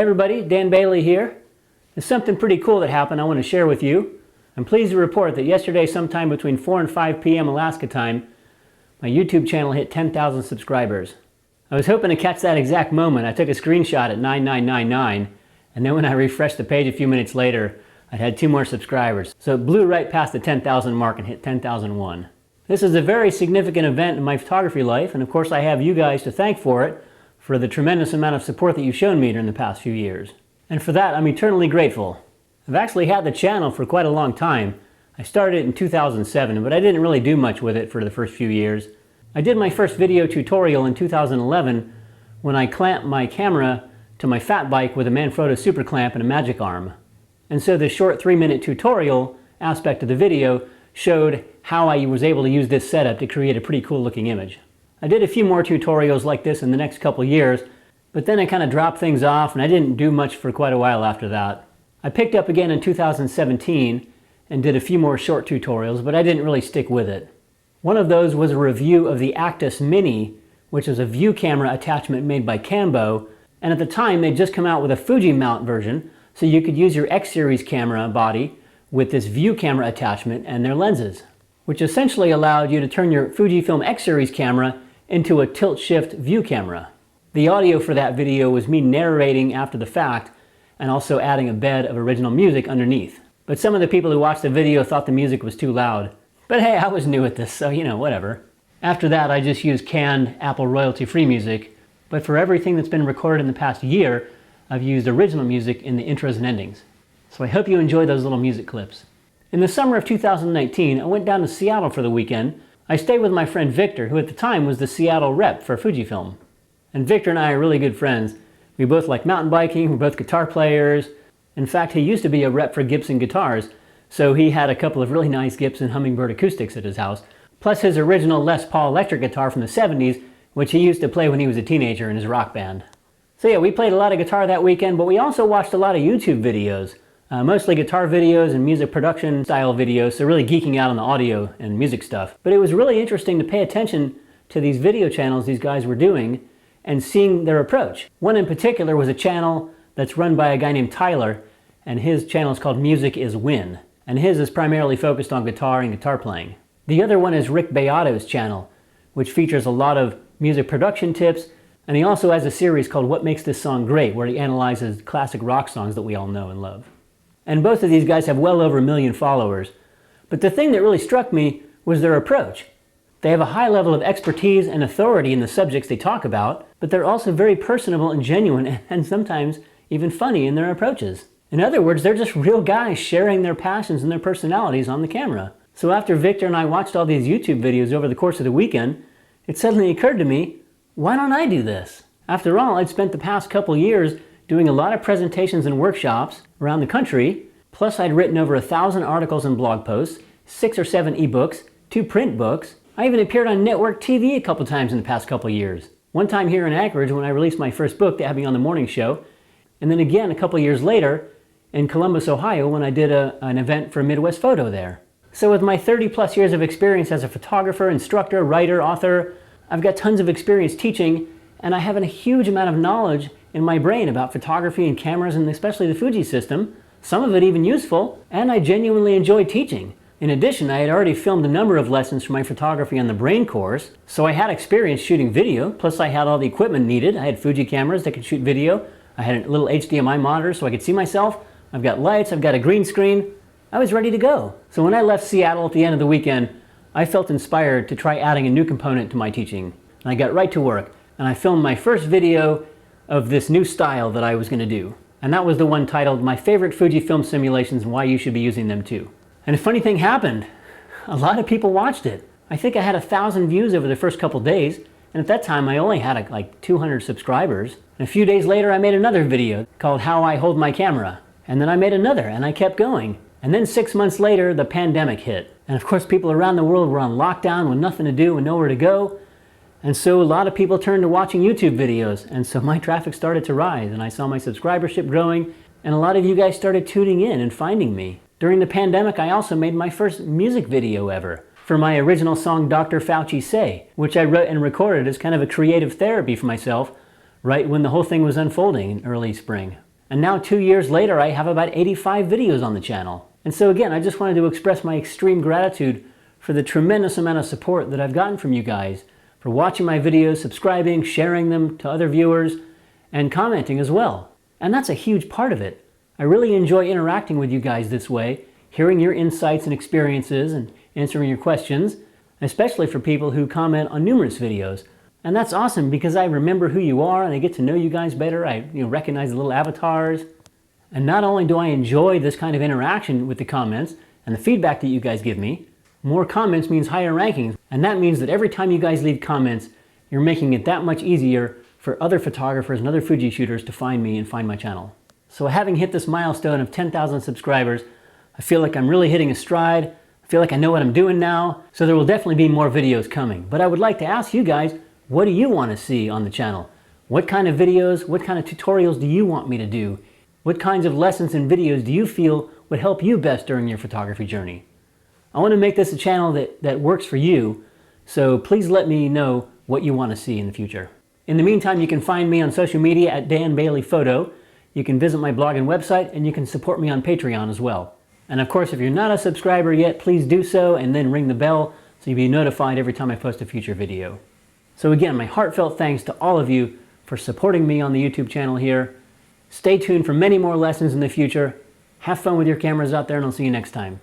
everybody, Dan Bailey here. There's something pretty cool that happened I want to share with you. I'm pleased to report that yesterday, sometime between 4 and 5 p.m. Alaska time, my YouTube channel hit 10,000 subscribers. I was hoping to catch that exact moment. I took a screenshot at 9999, and then when I refreshed the page a few minutes later, I had 2 more subscribers. So it blew right past the 10,000 mark and hit 10,001. This is a very significant event in my photography life, and of course I have you guys to thank for it, for the tremendous amount of support that you've shown me during the past few years. And for that, I'm eternally grateful. I've actually had the channel for quite a long time. I started it in 2007, but I didn't really do much with it for the first few years. I did my first video tutorial in 2011 when I clamped my camera to my fat bike with a Manfrotto super clamp and a magic arm. And so the short 3-minute tutorial aspect of the video showed how I was able to use this setup to create a pretty cool looking image. I did a few more tutorials like this in the next couple years, but then I kind of dropped things off and I didn't do much for quite a while after that. I picked up again in 2017 and did a few more short tutorials, but I didn't really stick with it. One of those was a review of the Actus Mini, which is a view camera attachment made by Cambo, and at the time they'd just come out with a Fuji mount version, so you could use your X-series camera body with this view camera attachment and their lenses, which essentially allowed you to turn your Fujifilm X-series camera into a tilt-shift view camera. The audio for that video was me narrating after the fact and also adding a bed of original music underneath. But some of the people who watched the video thought the music was too loud. But hey, I was new at this, so you know, whatever. After that, I just used canned Apple royalty-free music, but for everything that's been recorded in the past year, I've used original music in the intros and endings. So I hope you enjoy those little music clips. In the summer of 2019, I went down to Seattle for the weekend. I stayed with my friend Victor, who at the time was the Seattle rep for Fujifilm. And Victor and I are really good friends. We both like mountain biking, we're both guitar players. In fact, he used to be a rep for Gibson guitars, so he had a couple of really nice Gibson Hummingbird acoustics at his house, plus his original Les Paul electric guitar from the 70s, which he used to play when he was a teenager in his rock band. So yeah, we played a lot of guitar that weekend, but we also watched a lot of YouTube videos. Mostly guitar videos and music production style videos, so really geeking out on the audio and music stuff. But it was really interesting to pay attention to these video channels these guys were doing and seeing their approach. One in particular was a channel that's run by a guy named Tyler, and his channel is called Music is Win. And his is primarily focused on guitar and guitar playing. The other one is Rick Beato's channel, which features a lot of music production tips, and he also has a series called What Makes This Song Great, where he analyzes classic rock songs that we all know and love. And both of these guys have well over 1 million followers. But the thing that really struck me was their approach. They have a high level of expertise and authority in the subjects they talk about, but they're also very personable and genuine, and sometimes even funny in their approaches. In other words, they're just real guys sharing their passions and their personalities on the camera. So after Victor and I watched all these YouTube videos over the course of the weekend, it suddenly occurred to me, why don't I do this? After all, I'd spent the past couple years doing a lot of presentations and workshops around the country, plus I'd written over 1,000 articles and blog posts, 6 or 7 ebooks, 2 print books. I even appeared on network TV a couple times in the past couple years. One time here in Anchorage when I released my first book, They Had Me on the Morning Show, and then again a couple years later in Columbus, Ohio when I did an event for Midwest Photo there. So with my 30 plus years of experience as a photographer, instructor, writer, author, I've got tons of experience teaching, and I have a huge amount of knowledge in my brain about photography and cameras, and especially the Fuji system, some of it even useful, and I genuinely enjoy teaching. In addition, I had already filmed a number of lessons for my photography on the Brain course, so I had experience shooting video, plus I had all the equipment needed. I had Fuji cameras that could shoot video, I had a little HDMI monitor so I could see myself, I've got lights, I've got a green screen. I was ready to go. So when I left Seattle at the end of the weekend, I felt inspired to try adding a new component to my teaching. And I got right to work, and I filmed my first video of this new style that I was going to do. And that was the one titled My Favorite Fujifilm Simulations and Why You Should Be Using Them Too. And a funny thing happened. A lot of people watched it. I think I had 1,000 views over the first couple days, and at that time I only had like 200 subscribers. And a few days later I made another video called How I Hold My Camera. And then I made another, and I kept going. And then 6 months later, the pandemic hit. And of course people around the world were on lockdown with nothing to do and nowhere to go. And so a lot of people turned to watching YouTube videos, and so my traffic started to rise, and I saw my subscribership growing, and a lot of you guys started tuning in and finding me. During the pandemic, I also made my first music video ever for my original song Dr. Fauci Say, which I wrote and recorded as kind of a creative therapy for myself right when the whole thing was unfolding in early spring. And now 2 years later, I have about 85 videos on the channel. And so again, I just wanted to express my extreme gratitude for the tremendous amount of support that I've gotten from you guys, for watching my videos, subscribing, sharing them to other viewers, and commenting as well. And that's a huge part of it. I really enjoy interacting with you guys this way, hearing your insights and experiences and answering your questions, especially for people who comment on numerous videos. And that's awesome because I remember who you are and I get to know you guys better. I recognize the little avatars. And not only do I enjoy this kind of interaction with the comments and the feedback that you guys give me, more comments means higher rankings. And that means that every time you guys leave comments, you're making it that much easier for other photographers and other Fuji shooters to find me and find my channel. So having hit this milestone of 10,000 subscribers, I feel like I'm really hitting a stride. I feel like I know what I'm doing now. So there will definitely be more videos coming. But I would like to ask you guys, what do you want to see on the channel? What kind of videos, what kind of tutorials do you want me to do? What kinds of lessons and videos do you feel would help you best during your photography journey? I want to make this a channel that works for you, so please let me know what you want to see in the future. In the meantime, you can find me on social media at Dan Bailey Photo. You can visit my blog and website, and you can support me on Patreon as well. And of course, if you're not a subscriber yet, please do so and then ring the bell so you'll be notified every time I post a future video. So again, my heartfelt thanks to all of you for supporting me on the YouTube channel here. Stay tuned for many more lessons in the future. Have fun with your cameras out there, and I'll see you next time.